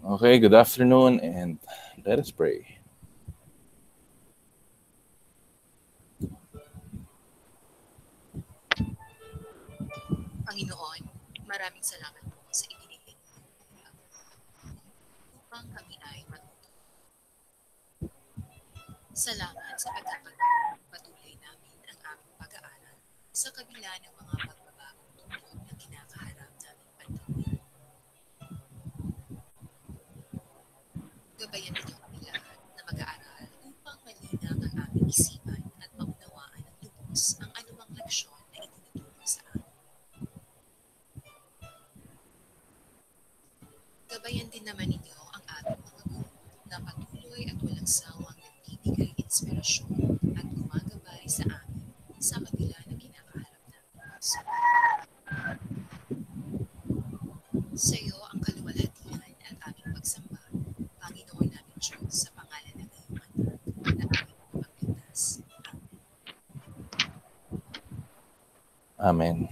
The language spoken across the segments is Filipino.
Okay, good afternoon and let us pray. Panginoon, maraming salamat po sa ibinigay upang kami ay matuto. Salamat sa pagpapatuloy namin ang aming pag-aaral sa kabila ng mga pagbabagong dulot na kinakaharap naming panahon. Gabayan ninyo kami lahat na mag-aaral upang malinaw ang aming isipan at maunawaan ng lubos ang anumang leksyon na itinuturo sa amin. Gabayan din naman ninyo ang ating mga guro na patuloy at walang sawang nagbibigay inspirasyon at gumagabay sa amin sa kabila ng kinakaharap namin. Sa iyo ang kaluwalhatian at aming pagsamba, Panginoon namin Diyos, sa pangalan ng iyong anak na aming pagligtas. Amen.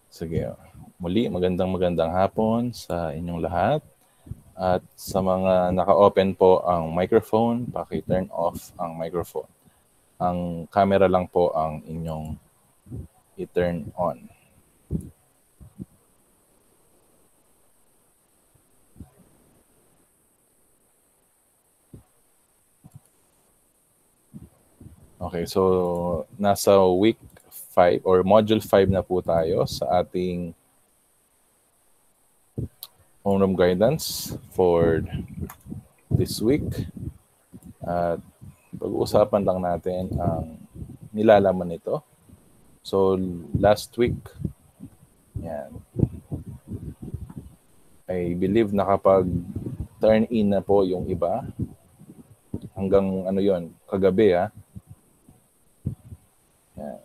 Sige. Muli, magandang hapon sa inyong lahat. At sa mga naka-open po ang microphone, paki-turn off ang microphone. Ang camera lang po ang inyong i-turn on. Okay, so nasa week 5 or module 5 na po tayo sa ating homeroom guidance for this week. At pag-uusapan lang natin ang nilalaman nito. So last week, yan, I believe nakapag-turn in na po yung iba. Hanggang ano yon, kagabi ha. Yan.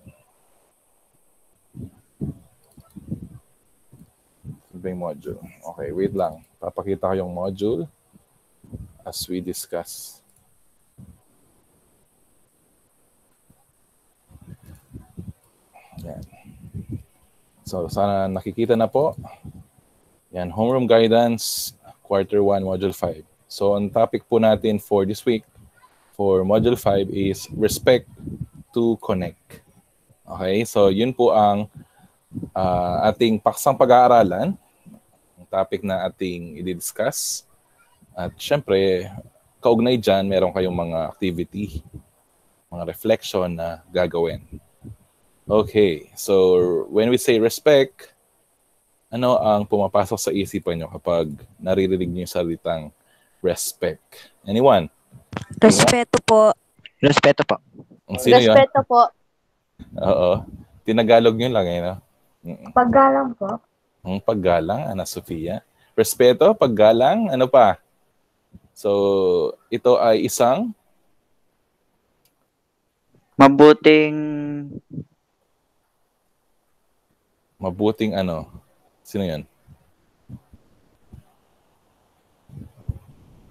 Yung module. Okay, wait lang. Papakita ko yung module as we discuss. Yan. So, sana nakikita na po. Yan, homeroom guidance, quarter 1, module 5. So, ang topic po natin for this week, for module 5 is respect to connect. Okay, so yun po ang ating paksang pag-aaralan, ang topic na ating i-discuss. At syempre, kaugnay dyan, meron kayong mga activity, mga reflection na gagawin. Okay, so when we say respect, ano ang pumapasok sa isipan nyo kapag naririnig nyo yung salitang respect? Anyone? Respeto po. Respeto po. Sino yun? Respeto po. Oo. Tinagalog nyo lang eh, no? Paggalang po. Paggalang, Ana Sofia. Respeto, paggalang, ano pa? So, ito ay isang mabuting ano? Sino yan?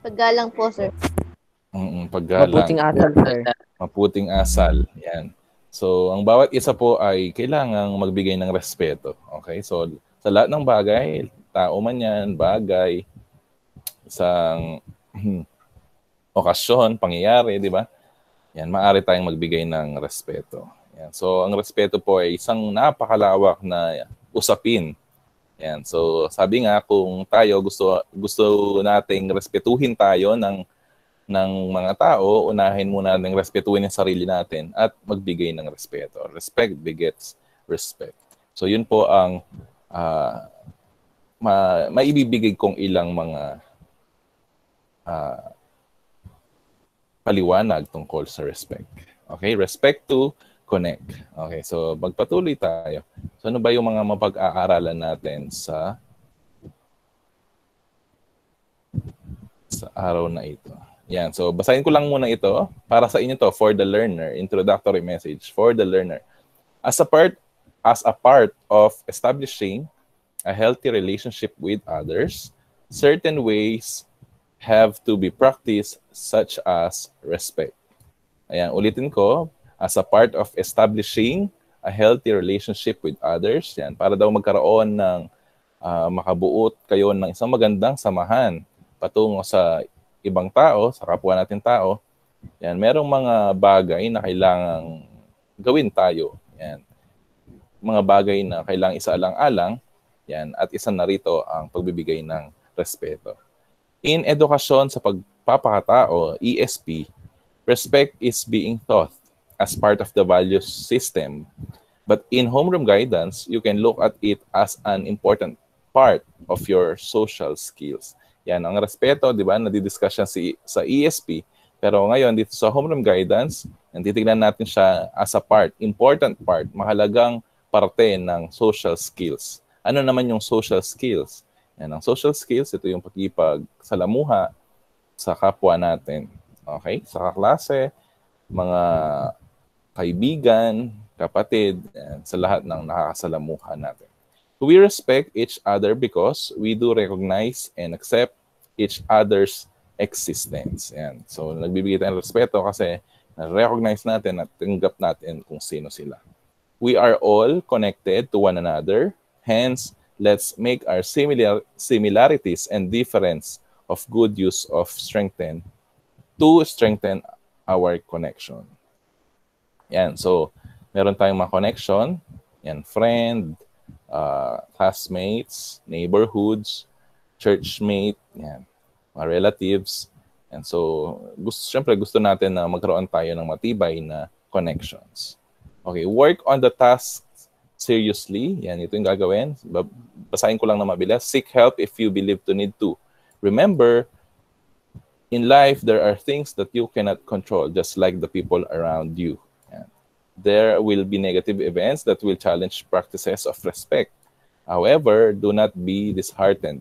Paggalang po, sir. Paggalang. Mabuting asal, sir. Mabuting asal. Yan. So, ang bawat isa po ay kailangang magbigay ng respeto. Okay? So, sa lahat ng bagay, tao man yan, bagay, isang okasyon, pangyayari, di ba? Yan, maaari tayong magbigay ng respeto. Yan. So, ang respeto po ay isang napakalawak na usapin. Yan. So, sabi nga kung tayo gusto nating respetuhin tayo ng mga tao, unahin muna nating respetuhin ang sarili natin at magbigay ng respeto. Respect begets respect. So, yun po ang maibibigay kong ilang mga paliwanag tungkol sa respect. Okay? Respect to connect. Okay, so magpatuloy tayo. So ano ba yung mga mapag-aaralan natin sa araw na ito? Yan, so basahin ko lang muna ito para sa inyo to, for the learner, introductory message for the learner. As a part of establishing a healthy relationship with others, certain ways have to be practiced such as respect. Ayan, ulitin ko, as a part of establishing a healthy relationship with others, yan, para daw magkaroon ng makabuo kayo ng isang magandang samahan patungo sa ibang tao, sa kapwa natin tao. Yan, merong mga bagay na kailangang gawin tayo. Yan. Mga bagay na kailangang isaalang-alang. Yan, at isa na rito ang pagbibigay ng respeto. In edukasyon sa pagpapakatao, ESP, respect is being taught as part of the value system. But in homeroom guidance, you can look at it as an important part of your social skills. Yan, ang respeto, di ba, nadidiscuss yan sa ESP. Pero ngayon, dito sa homeroom guidance, titignan natin siya as a part, important part, mahalagang parte ng social skills. Ano naman yung social skills? Yan, ang social skills, ito yung pakikipagsalamuha sa kapwa natin. Okay? Sa kaklase, mga kaibigan, kapatid, yan, sa lahat ng nakakasalamuha natin. We respect each other because we do recognize and accept each other's existence. Yan. So, nagbibigay tayo ng respeto kasi na-recognize natin at tanggap natin kung sino sila. We are all connected to one another. Hence, let's make our similarities and difference of good use of strengthen our connection. Yan. So, meron tayong mga connection. Yan, friend, classmates, neighborhoods, churchmate, yan, mga relatives. And so, syempre gusto natin na magkaroon tayo ng matibay na connections. Okay, work on the task seriously. Yan, ito yung gagawin. Basahin ko lang na mabilis. Seek help if you believe to need to. Remember, in life, there are things that you cannot control, just like the people around you. There will be negative events that will challenge practices of respect. However, do not be disheartened.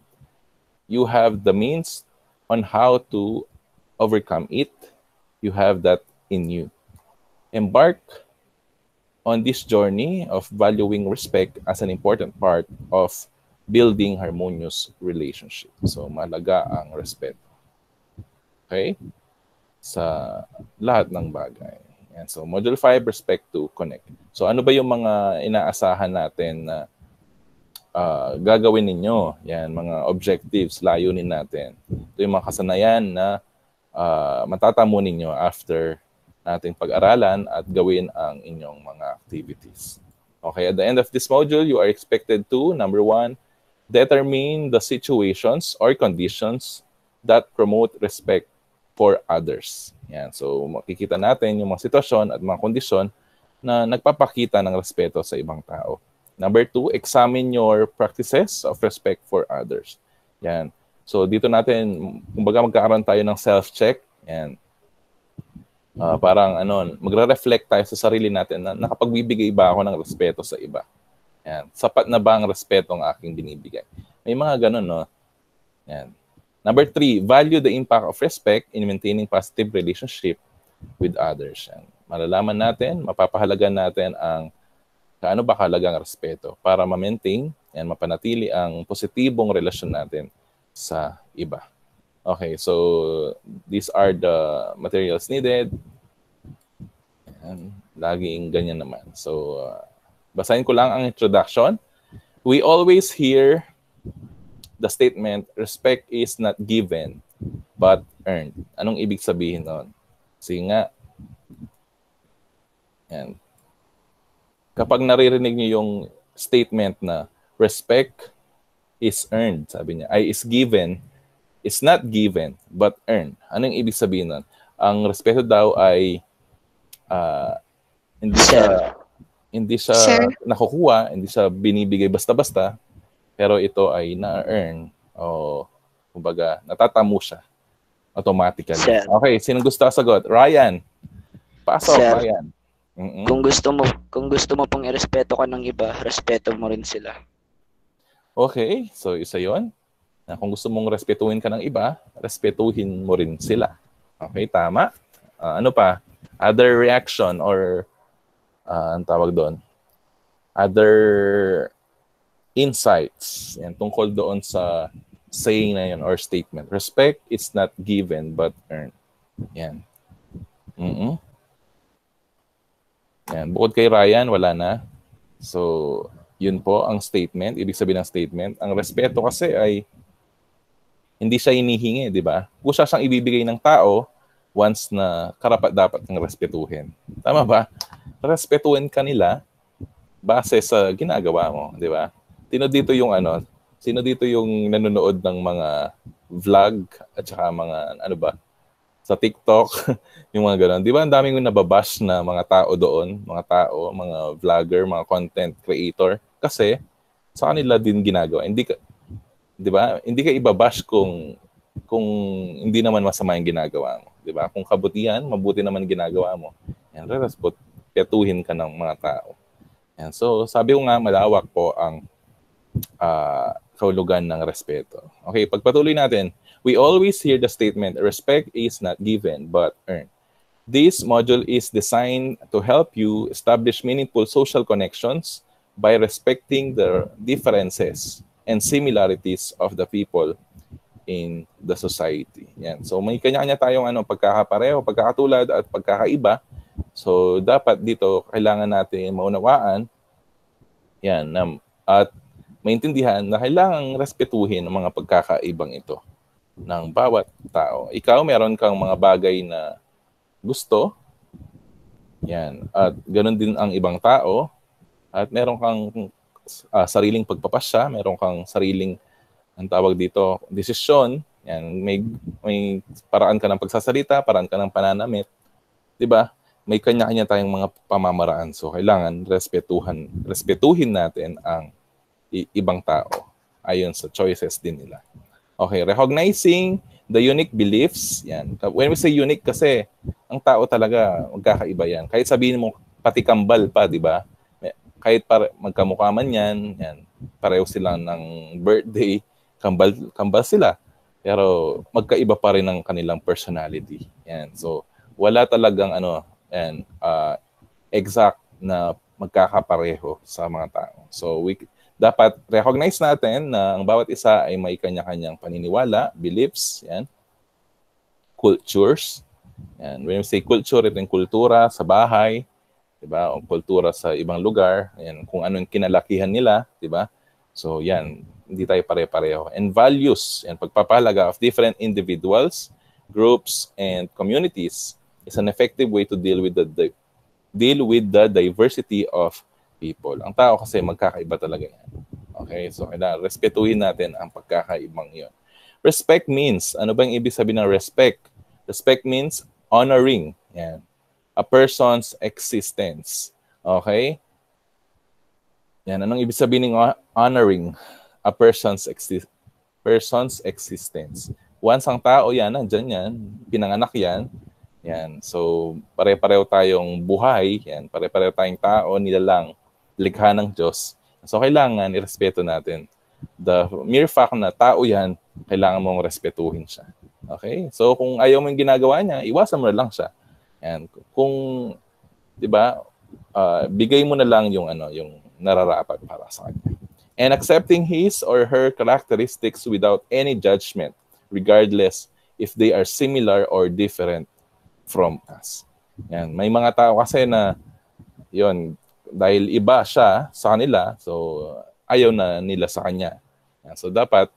You have the means on how to overcome it. You have that in you. Embark on this journey of valuing respect as an important part of building harmonious relationship. So, mahalaga ang respeto. Okay? Sa lahat ng bagay. And so, Module 5, respect to connect. So, ano ba yung mga inaasahan natin na gagawin ninyo? Yan, mga objectives, layunin natin. Ito yung mga kasanayan na matatamo ninyo after nating pag-aralan at gawin ang inyong mga activities. Okay, at the end of this module, you are expected to, number 1, determine the situations or conditions that promote respect for others. Yan. So, makikita natin yung mga sitwasyon at mga kondisyon na nagpapakita ng respeto sa ibang tao. Number 2, examine your practices of respect for others. Yan. So, dito natin, kumbaga magkakaroon tayo ng self-check. Yan. Parang magre-reflect tayo sa sarili natin na nakapagbibigay ba ako ng respeto sa iba. Yan. Sapat na ba ang respeto ang aking binibigay? May mga ganun, no? Yan. Number 3, value the impact of respect in maintaining positive relationship with others. Yan. Malalaman natin, mapapahalagan natin ang kaano ba kahalagang respeto para ma-maintain and mapanatili ang positibong relasyon natin sa iba. Okay, so these are the materials needed. Yan. Laging ganyan naman. So, basahin ko lang ang introduction. We always hear the statement, respect is not given, but earned. Anong ibig sabihin nun? Kasi nga, yan. Kapag naririnig niyo yung statement na respect is earned, sabi niya, is given, is not given, but earned. Anong ibig sabihin nun? Ang respeto daw ay hindi siya nakukuha, hindi siya binibigay basta-basta, pero ito ay na-earn o kumbaga natatamo siya automatically. Sir. Okay, sino gusto sagot? Ryan. Pasok, Sir. Ryan. Kung gusto mo pong irespeto ka ng iba, respeto mo rin sila. Okay, so isa 'yon. Na kung gusto mong respetuhin ka ng iba, respetuhin mo rin sila. Okay, tama. Ano pa? Other reaction or ang tawag doon? Other insights. Yan, tungkol doon sa saying na yun or statement. Respect is not given but earned. Yan. Mm-mm. Yan. Bukod kay Ryan, wala na. So, Yun po ang statement. Ibig sabihin ng statement. Ang respeto kasi ay hindi siya hinihingi, di ba? Kung siya siyang ibibigay ng tao once na karapat-dapat ng respetuhin. Tama ba? Respetuhin ka nila base sa ginagawa mo, di ba? Sino dito yung nanonood ng mga vlog at saka mga sa TikTok, yung mga gano'n. Di ba ang daming nababash na mga tao doon, mga vlogger, mga content creator, kasi sa kanila din ginagawa. Di ba? Hindi ka ibabash kung hindi naman masama yung ginagawa mo. Di ba? Kung kabutihan, mabuti naman ginagawa mo. Yan, respetuhin ka ng mga tao. Yan. So, sabi ko nga, malawak po ang kahulugan ng respeto. Okay, pagpatuloy natin. We always hear the statement, respect is not given, but earned. This module is designed to help you establish meaningful social connections by respecting the differences and similarities of the people in the society. Yan. So may kanya-kanya tayong pagkakapareho, pagkakatulad at pagkakaiba. So dapat dito kailangan natin maunawaan yan at maintindihan na kailangang respetuhin ang mga pagkakaibang ito ng bawat tao. Ikaw, meron kang mga bagay na gusto. Yan. At ganoon din ang ibang tao. At meron kang sariling pagpapasya, meron kang sariling, ang tawag dito, desisyon. Yan. May paraan ka ng pagsasalita, paraan ka ng pananamit. 'Di ba? May kanya-kanya tayong mga pamamaraan. So, kailangan respetuhin natin ang ibang tao ayon sa choices din nila. Okay, recognizing the unique beliefs. Yan. When we say unique kasi, ang tao talaga magkakaiba yan. Kahit sabihin mo, pati kambal pa, di ba? Kahit magkamukha man yan, pareho sila ng birthday, kambal sila. Pero magkaiba pa rin ang kanilang personality. Yan. So, wala talagang exact na magkakapareho sa mga tao. So, dapat recognize natin na ang bawat isa ay may kanya-kanyang paniniwala, beliefs, yan, cultures. Yan. When we say culture, ito yung kultura sa bahay, diba? O kultura sa ibang lugar, yan, kung ano yung kinalakihan nila, diba? So yan, hindi tayo pare-pareho. And values, yan, pagpapahalaga of different individuals, groups, and communities is an effective way to deal with the diversity of people. Ang tao kasi magkakaiba talaga yan. Okay? So, kailangan respetuhin natin ang pagkakaibang yun. Respect means, ano bang ibig sabihin ng respect? Respect means honoring yan, a person's existence. Okay? Yan, anong ibig sabihin ng honoring a person's existence? Once ang tao yan, nandyan yan, pinanganak yan, yan. So, pare-pareho tayong buhay, yan, pare-pareho tayong tao, nilalang likha ng Diyos. So, kailangan irespeto natin. The mere fact na tao yan, kailangan mong respetuhin siya. Okay? So, kung ayaw mo yung ginagawa niya, iwasan mo na lang siya. Yan. Kung, di ba, bigay mo na lang yung nararapat para sa kanya. And accepting his or her characteristics without any judgment, regardless if they are similar or different from us. Yan. May mga tao kasi na, yun, dahil iba siya sa kanila, so ayaw na nila sa kanya. Yan. So dapat,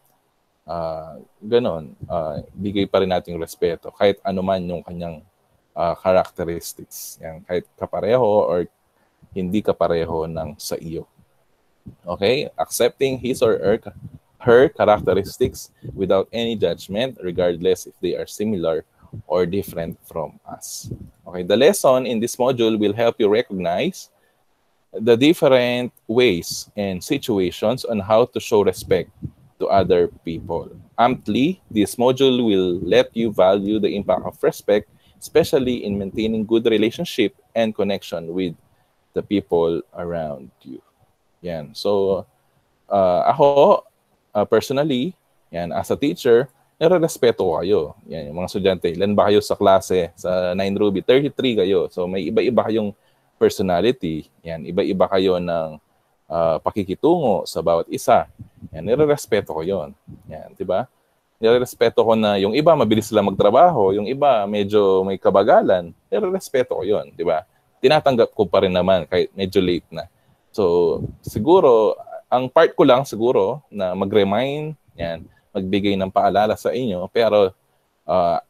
bigay pa rin natin respeto, kahit anuman yung kanyang characteristics. Yan. Kahit kapareho or hindi kapareho ng sa iyo. Okay? Accepting his or her characteristics without any judgment, regardless if they are similar or different from us. Okay, the lesson in this module will help you recognize the different ways and situations on how to show respect to other people. Amply, this module will let you value the impact of respect, especially in maintaining good relationship and connection with the people around you. Yan. So, ako, personally, yan, as a teacher, nare-respeto ko kayo. Yan, yung mga estudyante. Ilan ba kayo sa klase? Sa 9 Ruby, 33 kayo. So, may iba-iba kayong personality. Yan, iba-iba kayo ng pakikitungo sa bawat isa. Yan, nire-respeto ko yon. Yan, di ba? Nire-respeto ko na yung iba mabilis sila magtrabaho, yung iba medyo may kabagalan. Nire-respeto ko yon, di ba? Tinatanggap ko pa rin naman kahit medyo late na. So, siguro, ang part ko lang siguro na mag-remind, yan, magbigay ng paalala sa inyo, pero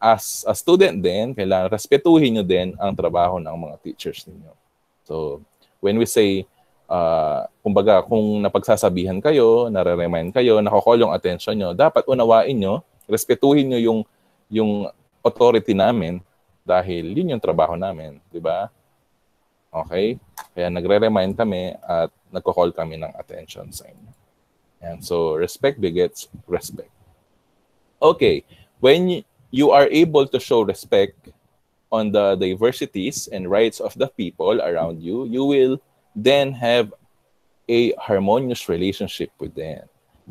as a student din, kailangan respetuhin nyo din ang trabaho ng mga teachers ninyo. So, when we say, kumbaga, kung napagsasabihan kayo, nare-remind kayo, nakakall yung attention nyo, dapat unawain nyo, respetuhin nyo yung authority namin dahil yun yung trabaho namin, di ba? Okay? Kaya nagre-remind kami at nagko-call kami ng attention sa inyo. And so, respect begets respect. Okay. When you are able to show respect on the diversities and rights of the people around you, you will then have a harmonious relationship with them.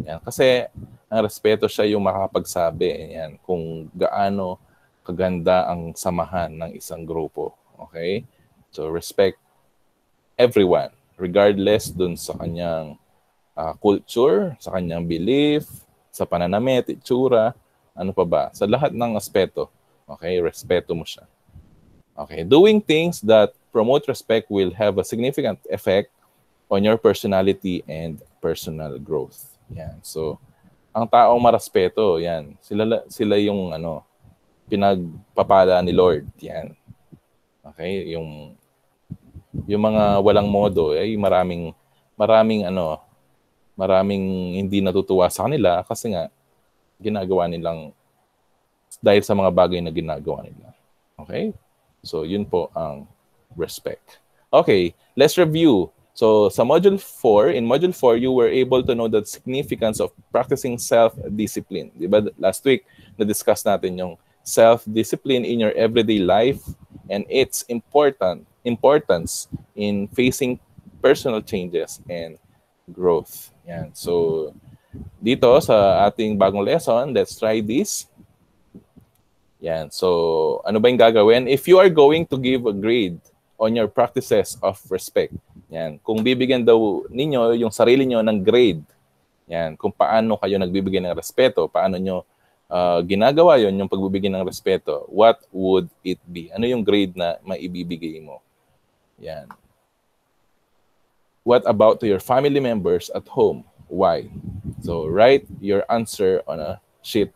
Yan. Kasi ang respeto siya yung makakapagsabi yan, kung gaano kaganda ang samahan ng isang grupo. Okay? So, respect everyone, regardless dun sa kanyang culture, sa kanyang belief, sa pananamit, itsura, ano pa ba? Sa lahat ng aspeto. Okay? Respeto mo siya. Okay? Doing things that promote respect will have a significant effect on your personality and personal growth. Yan. So, ang taong marespeto, yan. Sila yung pinagpapala ni Lord. Yan. Okay? Yung mga walang modo ay maraming hindi natutuwa sa kanila kasi nga ginagawa nilang dahil sa mga bagay na ginagawa nila. Okay? So, yun po ang respect. Okay, let's review. So, in Module 4, you were able to know the significance of practicing self-discipline. Diba? Last week, na-discuss natin yung self-discipline in your everyday life and its importance in facing personal changes and growth. Yan. So, dito sa ating bagong lesson, let's try this. Yan. So, ano ba yung gagawin? If you are going to give a grade on your practices of respect, yan. Kung bibigyan daw ninyo yung sarili nyo ng grade, yan, kung paano kayo nagbibigay ng respeto, paano nyo ginagawa yon yung pagbibigay ng respeto, what would it be? Ano yung grade na maibibigay mo? Yan. What about to your family members at home? Why? So, write your answer on a sheet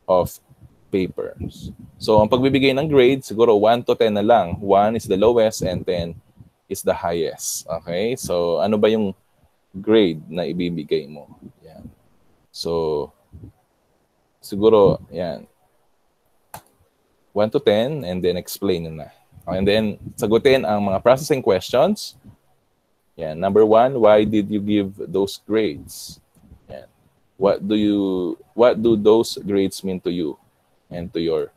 of papers. So, ang pagbibigay ng grade, siguro 1 to 10 na lang. 1 is the lowest and 10 is the highest. Okay? So, ano ba yung grade na ibibigay mo? Yan. So, siguro, yan. 1 to 10 and then explain na. And then, sagutin ang mga processing questions. Yan. Number 1, why did you give those grades? Yan. What do those grades mean to you and to your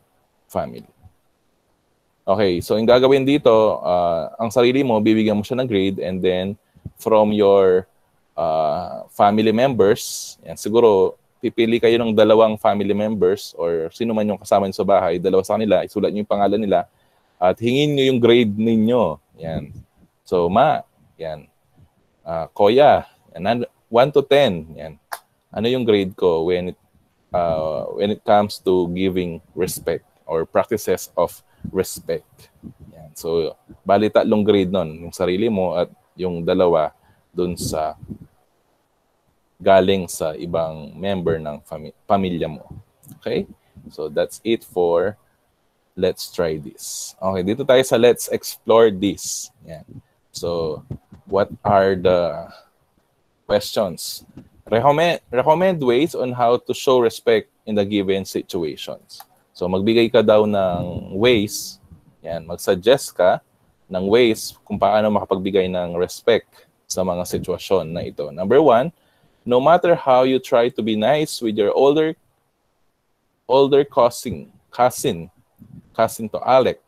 family? Okay, so yung gagawin dito, ang sarili mo, bibigyan mo siya ng grade and then from your family members, yan, siguro pipili kayo ng 2 family members or sino man yung kasama nyo sa bahay, 2 sa kanila, isulat nyo yung pangalan nila at hingin nyo yung grade ninyo. Yan. So, yan. Kuya, 1 to 10. Yan. Ano yung grade ko when it comes to giving respect or practices of respect? Yan. So, bali 3 grade nun. Yung sarili mo at yung 2 dun sa galing sa ibang member ng pamilya mo. Okay? So, that's it for let's try this. Okay, dito tayo sa let's explore this. Yan. So, what are the questions? Recommend ways on how to show respect in the given situations. So, magbigay ka daw ng ways. Yan, mag-suggest ka ng ways kung paano makapagbigay ng respect sa mga sitwasyon na ito. Number 1, no matter how you try to be nice with your older cousin to Alec,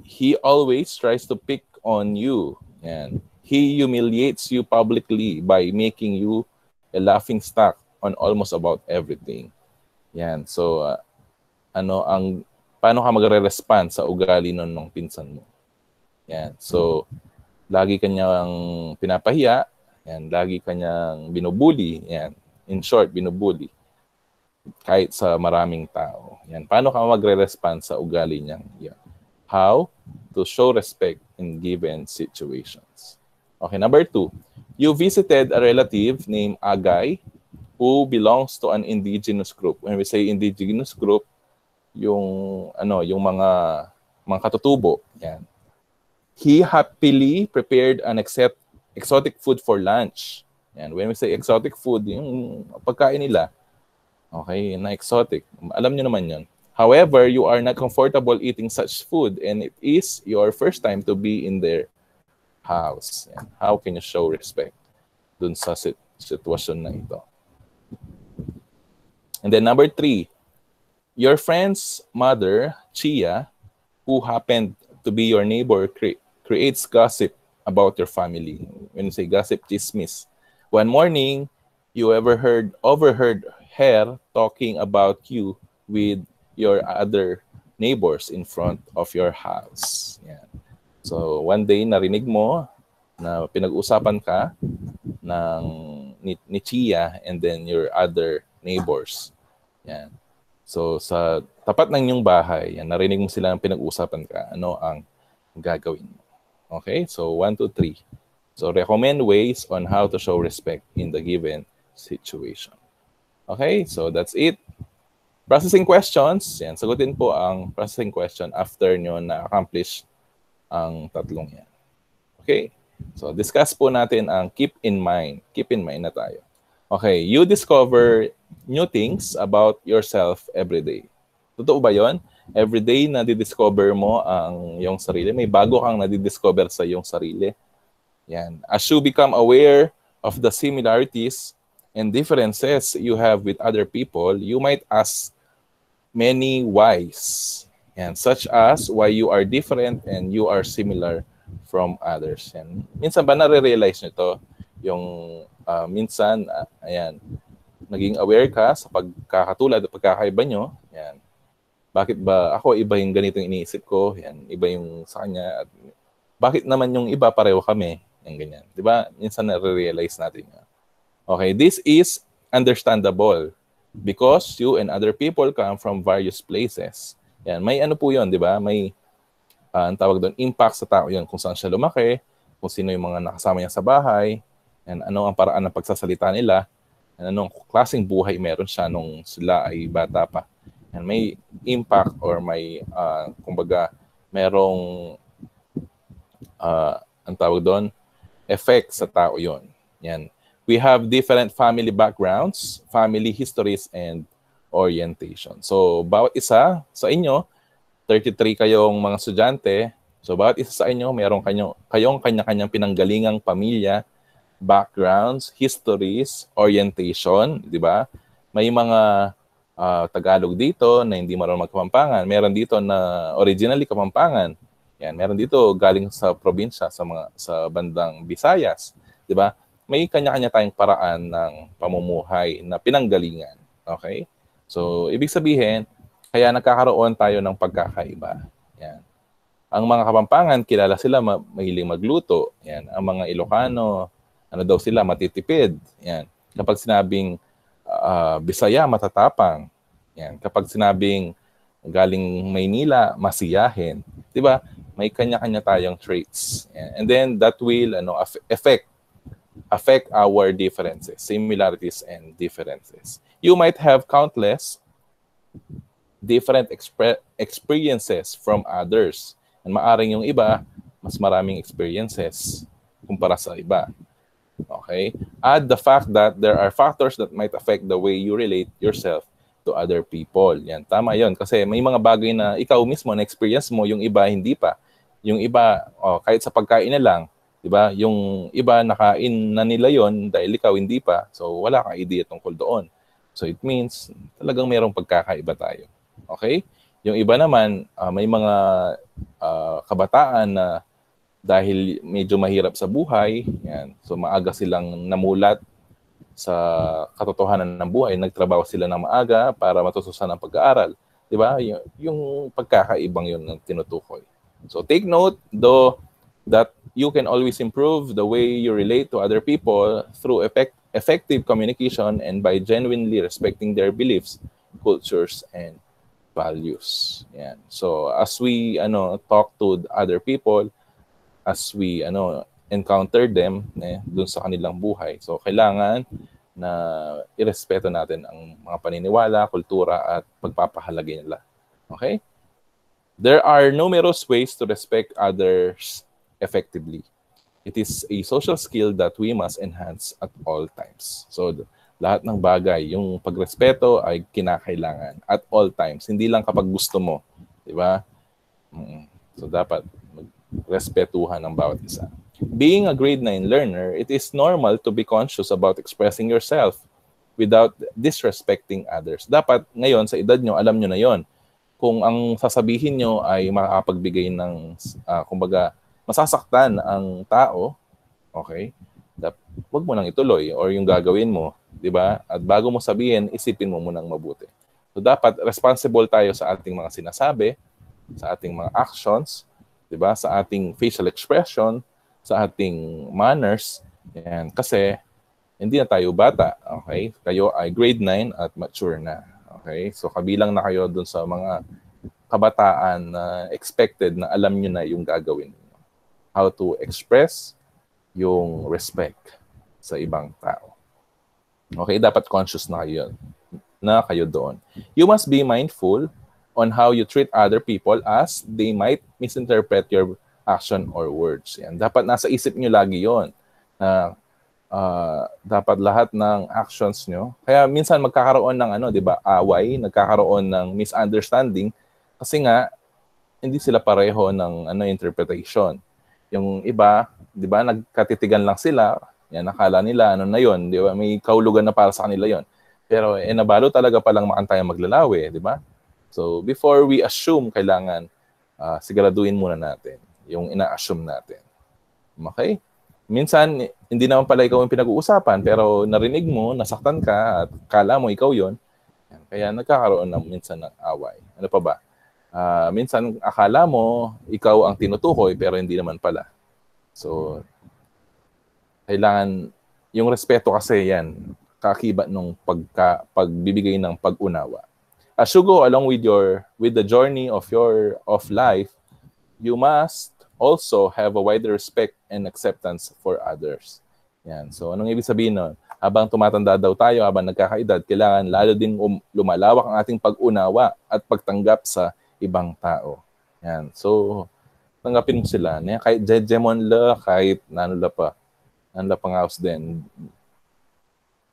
he always tries to pick on you. And he humiliates you publicly by making you a laughing stock on almost about everything. Yan. So, paano ka magre-respond sa ugali nun ng pinsan mo? Yan. So, lagi kanyang pinapahiya. Yan. Lagi kanyang binubuli. Yan. In short, binubuli. Kahit sa maraming tao. Yan. Paano ka magre-respond sa ugali niya? Yan. How to show respect in given situations. Okay, number 2. You visited a relative named Agay who belongs to an indigenous group. When we say indigenous group, yung mga katutubo, yan. He happily prepared an exotic food for lunch. Yan. When we say exotic food, yung pagkain nila, okay, na exotic. Alam niyo naman yun. However, you are not comfortable eating such food and it is your first time to be in their house. Yan. How can you show respect dun sa sitwasyon na ito? And then number 3, your friend's mother, Chia, who happened to be your neighbor, creates gossip about your family. When you say gossip, chismis. One morning, you overheard her talking about you with your other neighbors in front of your house. Yan. So, one day, narinig mo na pinag-usapan ka ni Chia and then your other neighbors. Yan. So, sa tapat ng inyong bahay, yan, narinig mo silang pinag-usapan ka. Ano ang gagawin mo? Okay? So, 1, 2, 3. So, recommend ways on how to show respect in the given situation. Okay? So, that's it. Processing questions. Yan. Sagutin po ang processing question after nyo na-accomplish ang tatlong yan. Okay? So, discuss po natin ang keep in mind. Keep in mind na tayo. Okay, you discover new things about yourself every day. Totoo ba yon? Every day na didiscover mo ang iyong sarili. May bago kang nadidiscover sa iyong sarili. Yan. As you become aware of the similarities and differences you have with other people, you might ask many whys. Yan. Such as why you are different and you are similar from others. Yan. Minsan ba nare-realize nyo to? Yung minsan, ayan, naging aware ka sa pagkakatulad at pagkakaiba nyo. Yan. Bakit ba ako iba yung ganitong iniisip ko? Yan, iba yung sa kanya. At bakit naman yung iba pareho kami? Yan, ganyan. Di ba? Minsan na-realize natin. Okay, this is understandable because you and other people come from various places. Yan, may ano po yun, di ba? May ang tawag doon, impact sa tao yun. Kung saan siya lumaki, kung sino yung mga nakasama niya sa bahay, and ano ang paraan ng pagsasalita nila, and anong klaseng buhay meron siya nung sila ay bata pa. And may impact or may, kumbaga, merong, ang tawag doon, effect sa tao yon. Yan. We have different family backgrounds, family histories, and orientation. So, bawat isa sa inyo, 33 kayong mga estudyante, so bawat isa sa inyo, meron kayong kanya-kanyang pinanggalingang pamilya, backgrounds, histories, orientation, di ba? May mga Tagalog dito na hindi marunong magkapampangan. Meron dito na originally Kapampangan. Yan, meron dito galing sa probinsya sa bandang Visayas, di ba? May kanya-kanya tayong paraan ng pamumuhay na pinanggalingan. Okay? So, ibig sabihin, kaya nagkakaroon tayo ng pagkakaiba. Yan. Ang mga Kapampangan, kilala sila mahiling magluto. Yan. Ang mga Ilocano, ano daw sila, matitipid. Yan. Kapag sinabing Bisaya, matatapang. Yan. Kapag sinabing galing Maynila, masiyahin. 'Di ba? May kanya-kanya tayong traits. Yan. And then that will affect our differences, similarities and differences. You might have countless different experiences from others. And maaring yung iba, mas maraming experiences kumpara sa iba. Okay? Add the fact that there are factors that might affect the way you relate yourself to other people. Yan, tama yon. Kasi may mga bagay na ikaw mismo na-experience mo, yung iba hindi pa. Yung iba, kahit sa pagkain na lang, di ba? Yung iba nakain na nila yon dahil ikaw hindi pa. So wala kang idea tungkol doon. So it means talagang mayroong pagkakaiba tayo. Okay? Yung iba naman, may mga kabataan na dahil medyo mahirap sa buhay, yan, so maaga silang namulat sa katotohanan ng buhay, nagtrabaho sila ng maaga para matutusan ang pag-aaral. Di ba? Yung pagkakaibang yun ang tinutukoy. So take note, though, that you can always improve the way you relate to other people through effective communication and by genuinely respecting their beliefs, cultures, and values. Yan. So as we talk to other people, as we encounter them dun sa kanilang buhay. So kailangan na irespeto natin ang mga paniniwala, kultura at pagpapahalagahan nila. Okay? There are numerous ways to respect others effectively. It is a social skill that we must enhance at all times. So lahat ng bagay, yung pagrespeto ay kinakailangan at all times, hindi lang kapag gusto mo, di ba? So dapat respetuhan ang bawat isa. Being a grade 9 learner, it is normal to be conscious about expressing yourself without disrespecting others. Dapat ngayon sa edad nyo, alam nyo na yon. Kung ang sasabihin nyo ay makakapagbigay ng, kumbaga, masasaktan ang tao, okay, wag mo nang ituloy or yung gagawin mo, di ba? At bago mo sabihin, isipin mo munang mabuti. So dapat responsible tayo sa ating mga sinasabi, sa ating mga actions, di ba? Sa ating facial expression, sa ating manners. Yan. Kasi hindi na tayo bata. Okay? Kayo ay grade 9 at mature na. Okay? So kabilang na kayo dun sa mga kabataan na expected na alam nyo na yung gagawin niyo. How to express yung respect sa ibang tao. Okay? Dapat conscious na kayo doon. You must be mindful on how you treat other people as they might misinterpret your action or words. Yan. Dapat nasa isip nyo lagi yon na dapat lahat ng actions nyo. Kaya minsan magkakaroon ng di ba, away, nagkakaroon ng misunderstanding kasi nga hindi sila pareho ng interpretation. Yung iba, di ba, nagkatitigan lang sila, yan, nakala nila na yon, di ba, may kahulugan na para sa kanila yon. Pero nabalo talaga palang makantayang maglalawi, di ba? So before we assume, kailangan siguraduhin muna natin yung ina-assume natin. Okay? Minsan, hindi naman pala ikaw yung pinag-uusapan, pero narinig mo, nasaktan ka, at kala mo ikaw yon. Kaya nagkakaroon minsan ng away. Ano pa ba? Minsan, akala mo, ikaw ang tinutukoy, pero hindi naman pala. So, kailangan, yung respeto kasi yan, kakibat nung pagbibigay ng pag-unawa. As you go along with the journey of life, you must also have a wider respect and acceptance for others. Yan. So, anong ibig sabihin nun? Habang tumatanda daw tayo, habang nagkakaedad, kailangan lalo din lumalawak ang ating pag-unawa at pagtanggap sa ibang tao. Yan. So, tanggapin mo sila. Kahit Jejemon la, kahit nanula pa ngaus din.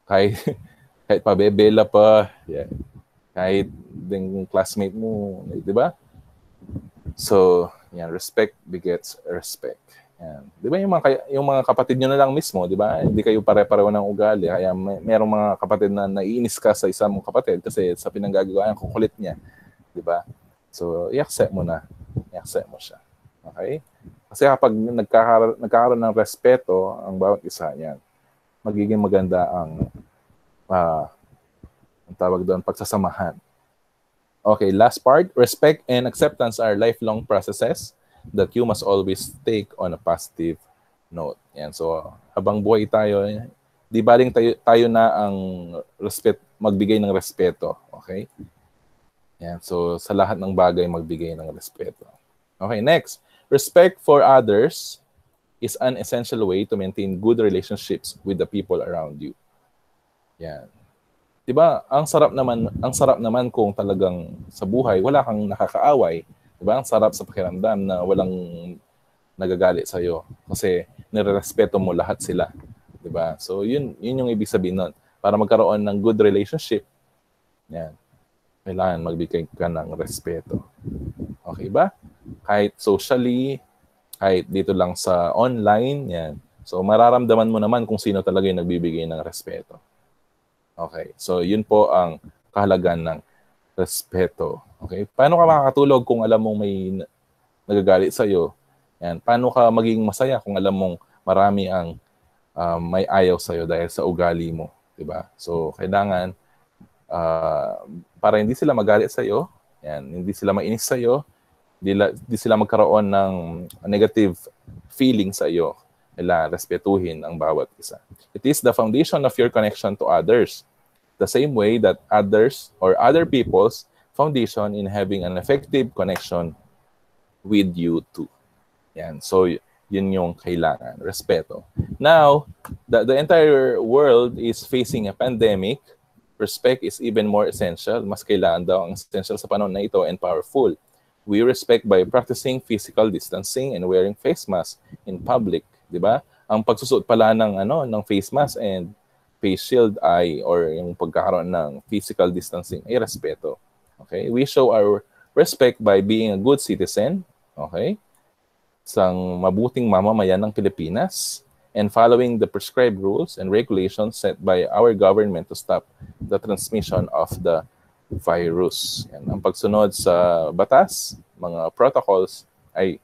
Kahit pabebela pa. Yeah. Kahit din classmate mo. Di ba? So, yan, respect begets respect. Yan. Di ba yung mga kapatid nyo na lang mismo, di ba? Hindi kayo pare-pareho ng ugali. Kaya merong mga kapatid na naiinis ka sa isa mong kapatid kasi sa pinanggagawa ang kukulit niya. Di ba? So, i-accept mo na. I-accept mo siya. Okay? Kasi kapag nagkakaroon ng respeto ang bawat isa, yan, magiging maganda ang tawag doon, pagsasamahan. Okay, last part. Respect and acceptance are lifelong processes that you must always take on a positive note. Yan. So, habang buhay tayo, di baling tayo na ang magbigay ng respeto. Okay? Yan. So, sa lahat ng bagay, magbigay ng respeto. Okay, next. Respect for others is an essential way to maintain good relationships with the people around you. Yan. Diba, ang sarap naman kung talagang sa buhay wala kang nakakaaway. Diba? Ang sarap sa pakiramdam na walang nagagalit sa iyo kasi nirerespeto mo lahat sila. Diba? So yun yung ibig sabihin nun. Para magkaroon ng good relationship, yan, kailangan magbigay ka ng respeto. Okay ba? Kahit socially, kahit dito lang sa online, yan. So mararamdaman mo naman kung sino talaga yung nagbibigay ng respeto. Okay, so yun po ang kahalagan ng respeto. Okay, paano ka makakatulog kung alam mong may nagagalit sa iyo? Yan, paano ka magiging masaya kung alam mong marami ang may ayaw sa iyo dahil sa ugali mo, 'di ba? So kailangan para hindi sila magalit sa iyo, yan, hindi sila mainis sa iyo, hindi sila magkaroon ng negative feeling sa iyo. Kailangan respetuhin ang bawat isa. It is the foundation of your connection to others. The same way that others or other people's foundation in having an effective connection with you too. Yan. So, Yun yung kailangan, respeto. Now, the entire world is facing a pandemic. Respect is even more essential. Mas kailangan daw ang essential sa panahon na ito and powerful. We respect by practicing physical distancing and wearing face mask in public, di ba? Ang pagsusuot pala ng face mask and face shield ay or yung pagkakaroon ng physical distancing ay respeto. Okay? We show our respect by being a good citizen, okay? Isang mabuting mamamayan ng Pilipinas and following the prescribed rules and regulations set by our government to stop the transmission of the virus. Yan. Ang pagsunod sa batas, mga protocols ay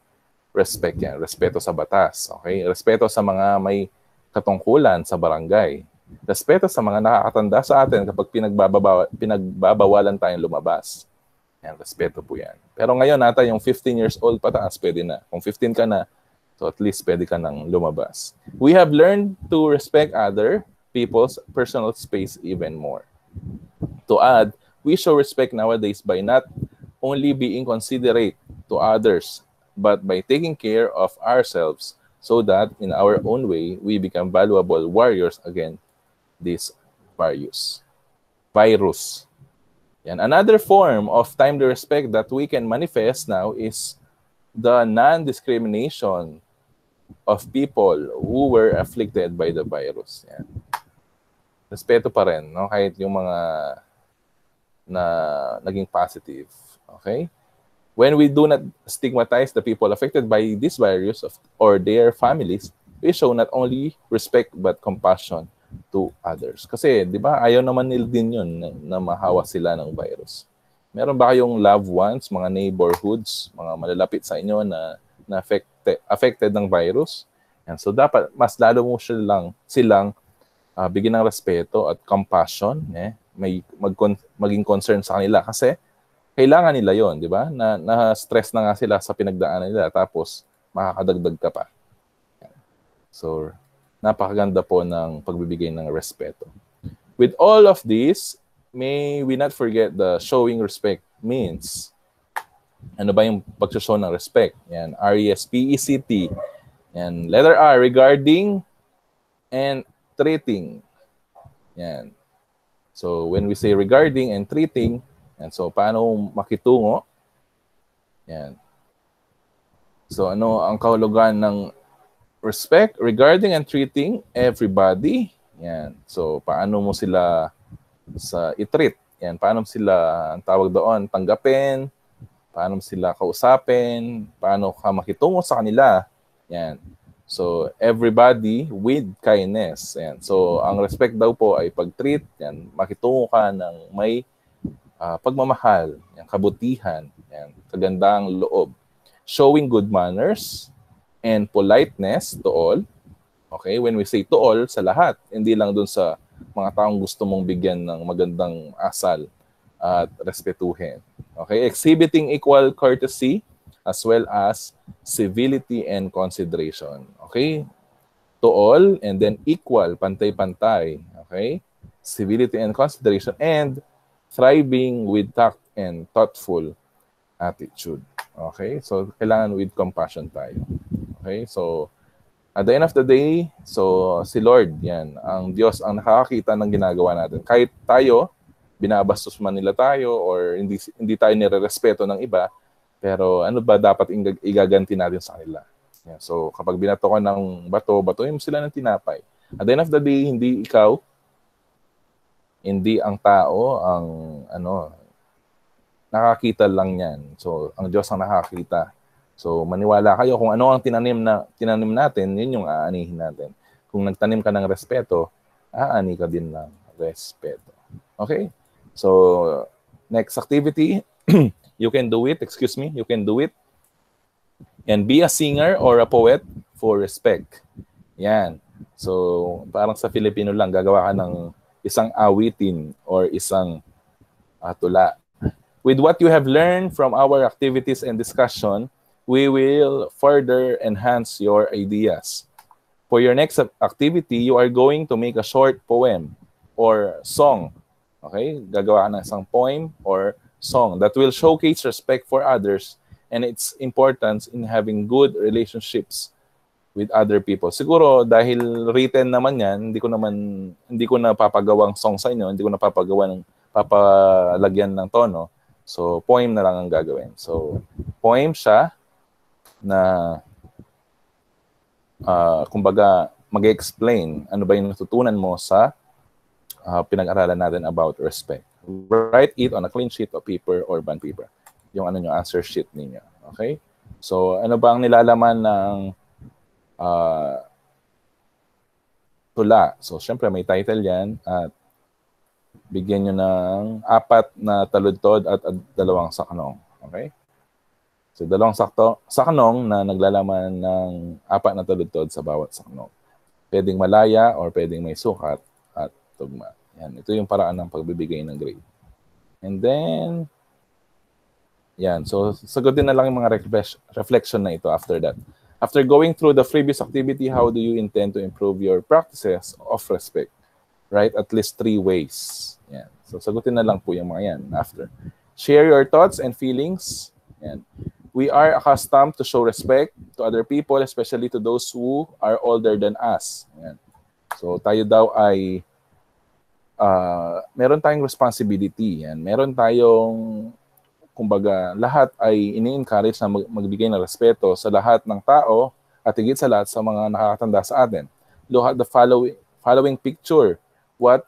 respect yan. Respeto sa batas. Okay? Respeto sa mga may katungkulan sa barangay. Respeto sa mga nakakatanda sa atin kapag pinagbabawalan tayong lumabas. Yan, respeto po yan. Pero ngayon nata yung 15 years old pataas, pwede na. Kung 15 ka na, so at least pwede ka nang lumabas. We have learned to respect other people's personal space even more. To add, we show respect nowadays by not only being considerate to others, but by taking care of ourselves so that in our own way, we become valuable warriors against this virus. Yan. Another form of timely respect that we can manifest now is the non-discrimination of people who were afflicted by the virus. Yan. Respeto pa rin, no? Kahit yung mga na naging positive. Okay? When we do not stigmatize the people affected by this virus or their families, we show not only respect but compassion to others. Kasi, di ba, ayaw naman nila din yun na mahawa sila ng virus. Meron ba kayong loved ones, mga neighborhoods, mga malalapit sa inyo na affected ng virus? And so, dapat mas lalo mo silang bigyan ng respeto at compassion, maging concern sa kanila kasi kailangan nila yon, di ba? Na-stress na nga sila sa pinagdaanan nila tapos makakadagdag ka pa. So, napakaganda po ng pagbibigay ng respeto. With all of this, may we not forget the showing respect means. Ano ba yung pag-show ng respect? Yan, R-E-S-P-E-C-T. Yan, letter R, regarding and treating. Yan. So, when we say regarding and treating, yan, so paano makitungo? Yan. So, ano ang kahulugan ng respect regarding and treating everybody. Yan. So, paano mo sila i-treat? Yan. Paano sila, ang tawag doon, tanggapin? Paano sila kausapin? Paano ka makitungo sa kanila? Yan. So, everybody with kindness. Yan. So, ang respect daw po ay pag-treat. Yan. Makitungo ka ng may pagmamahal, yan, kabutihan, yan, kagandang loob. Showing good manners and politeness to all. Okay, when we say to all, sa lahat, hindi lang dun sa mga taong gusto mong bigyan ng magandang asal at respetuhin. Okay, exhibiting equal courtesy as well as civility and consideration. Okay, to all and then equal, pantay-pantay. Okay, civility and consideration and thriving with tact and thoughtful attitude. Okay, so kailangan with compassion tayo. Okay, so at the end of the day, so si Lord, yan, ang Diyos ang nakakakita ng ginagawa natin. Kahit tayo, binabastos man nila tayo or hindi tayo nire-respeto ng iba, pero ano ba dapat igaganti natin sa kanila? Yan, so kapag binato ko ng bato, batuhin mo sila ng tinapay. At the end of the day, hindi ikaw, hindi ang tao, ang nakakita lang yan. So ang Diyos ang nakakita. So, maniwala kayo kung ano ang tinanim natin, yun yung aanihin natin. Kung nagtanim ka ng respeto, aani ka din ng respeto. Okay? So, next activity, you can do it. You can do it. And be a singer or a poet for respect. Yan. So, parang sa Filipino lang, gagawa ka ng isang awitin or isang tula. With what you have learned from our activities and discussion, we will further enhance your ideas. For your next activity, you are going to make a short poem or song. Okay? Gagawa ka ng isang poem or song that will showcase respect for others and its importance in having good relationships with other people. Siguro dahil written naman 'yan, hindi ko na papagawang song sa inyo, hindi ko na papalagyan ng tono. So poem na lang ang gagawin. So poem siya na kumbaga mag-explain ano ba yung natutunan mo sa pinag-aralan natin about respect. Write it on a clean sheet of paper or bond paper. Yung answer sheet ninyo. Okay? So, ano ba ang nilalaman ng tula? So, syempre may title yan at bigyan nyo ng 4 na taludtod at 2 saknong. Okay? So, 2 saknong na naglalaman ng 4 na taludtod sa bawat saknong. Pwedeng malaya or pwedeng may sukat at tugma. Yan. Ito yung paraan ng pagbibigay ng grade. And then, yan. So, sagutin na lang yung mga reflection na ito after that. After going through the previous activity, how do you intend to improve your practices of respect? Right? At least 3 ways. Yan. So, sagutin na lang po yung mga yan after. Share your thoughts and feelings. Yan. We are accustomed to show respect to other people, especially to those who are older than us. Yan. So, tayo daw ay meron tayong responsibility. Yan. Meron tayong, kumbaga, lahat ay ini-encourage na magbigay ng respeto sa lahat ng tao at higit sa lahat sa mga nakakatanda sa atin. Look at the following picture. What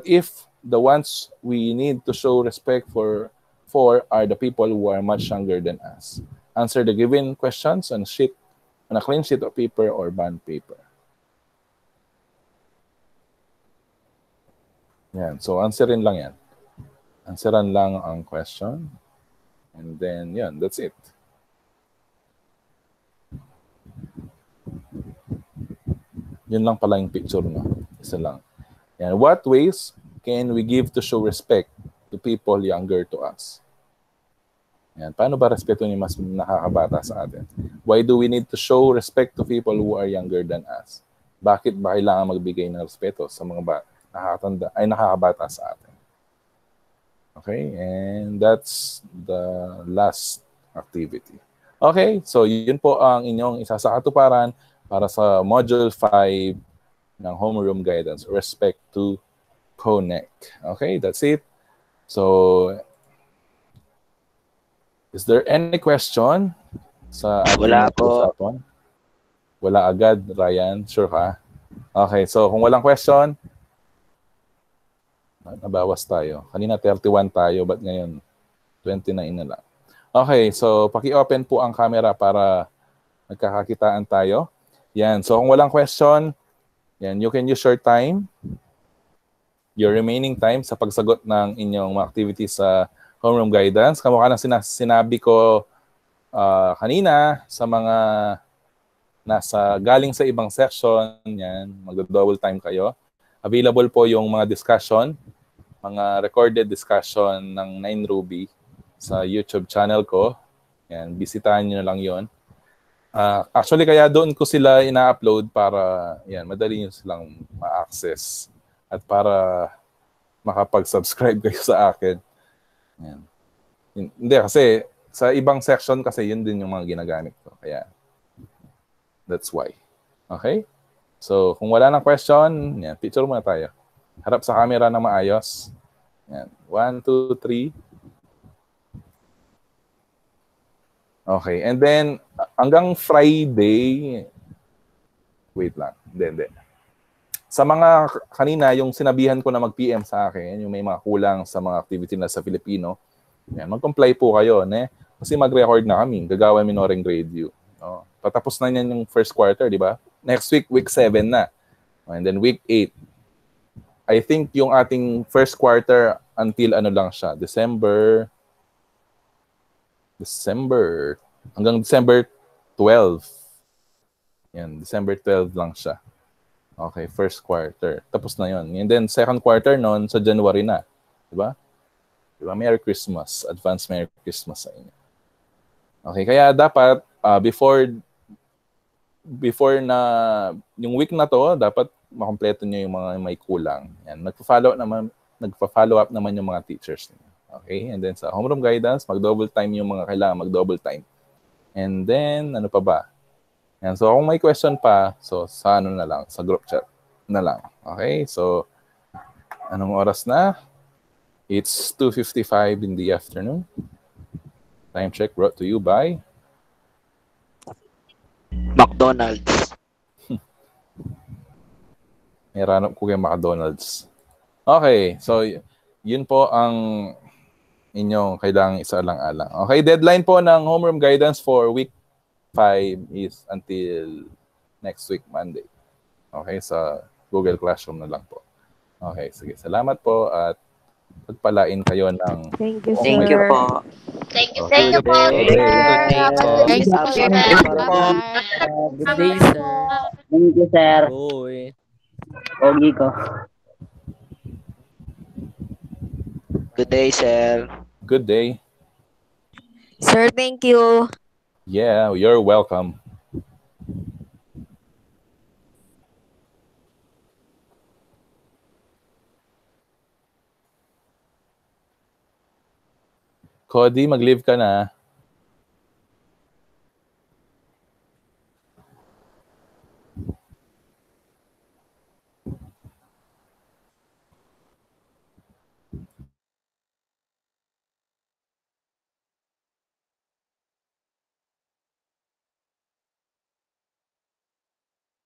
if the ones we need to show respect for are the people who are much younger than us? Answer the given questions on a clean sheet of paper or bond paper. Yan. So, answerin lang yan. Answeran lang ang question. And then, yan. That's it. Yun lang pala yung picture, no? Isa lang. Yan. What ways can we give to show respect to people younger to us? Yan. Paano ba respeto niyo mas nakakabata sa atin? Why do we need to show respect to people who are younger than us? Bakit ba kailangan magbigay ng respeto sa mga nakakabata sa atin? Okay, and that's the last activity. Okay, so yun po ang inyong isa sa katuparan para sa Module 5 ng Homeroom Guidance, Respect to Connect. Okay, that's it. So, is there any question sa ating Wala po. usapan? Wala agad, Ryan? Sure ka? Okay, so kung walang question, nabawas tayo. Kanina 31 tayo, but ngayon 29 na lang. Okay, so paki-open po ang camera para nagkakakitaan tayo. Yan, so kung walang question, yan, you can use your time, your remaining time sa pagsagot ng inyong mga activities sa Homeroom Guidance. Kamukha ng sinabi ko kanina sa mga galing sa ibang section, yan, mag-double time kayo. Available po yung mga discussion, mga recorded discussion ng 9Ruby sa YouTube channel ko. Yan, bisitahan nyo na lang yon. Actually, kaya doon ko sila ina-upload para yan, madali nyo silang ma-access at para makapag-subscribe kayo sa akin. Yan. Hindi, kasi sa ibang section kasi yun din yung mga ginagamit ko. Kaya, that's why. Okay? So, kung wala nang question, yan, picture muna tayo. Harap sa camera na maayos. Yan. 1, 2, 3. Okay. And then, hanggang Friday, wait lang. Hindi. Sa mga kanina, yung sinabihan ko na mag-PM sa akin, yung may mga kulang sa mga activity na sa Filipino, yan, mag-comply po kayo. Kasi mag-record na kami. Gagawin minoring grade view. No? Patapos na yan yung first quarter, di ba? Next week, week 7 na. And then week 8. I think yung ating first quarter until ano lang siya, December hanggang December 12. Yan, December 12 lang siya. Okay, first quarter. Tapos na yon. And then second quarter noon sa January na. Di ba? Diba? Merry Christmas. Advance Merry Christmas sa inyo. Okay, kaya dapat before na yung week na to, dapat makompleto niyo yung mga may kulang. Yan, nagpa-follow up naman yung mga teachers niyo. Okay? And then sa Homeroom Guidance, mag-double time yung mga kailangan mag-double time. And then ano pa ba? Yan. So kung may question pa, so sa ano na lang, sa group chat na lang. Okay? So anong oras na? It's 2:55 in the afternoon. Time check brought to you by McDonald's. may ranap ko kay McDonald's. Okay, so yun po ang inyong kailangang isaalang-alang. Okay, deadline po ng homeroom guidance for week 5 is until next week, Monday. Okay, sa Google Classroom na lang po. Okay, sige. Salamat po at pagpalain kayo ng... Thank you, sir. Thank you po. Thank you Okay. po, Good sir. day. Have a good Thank you, sir. afternoon. Good day, sir. Thank you, sir. Boy. Pogi ko. Good day, sir. Good day. Sir, thank you. Yeah, you're welcome. Cody, mag-leave ka na.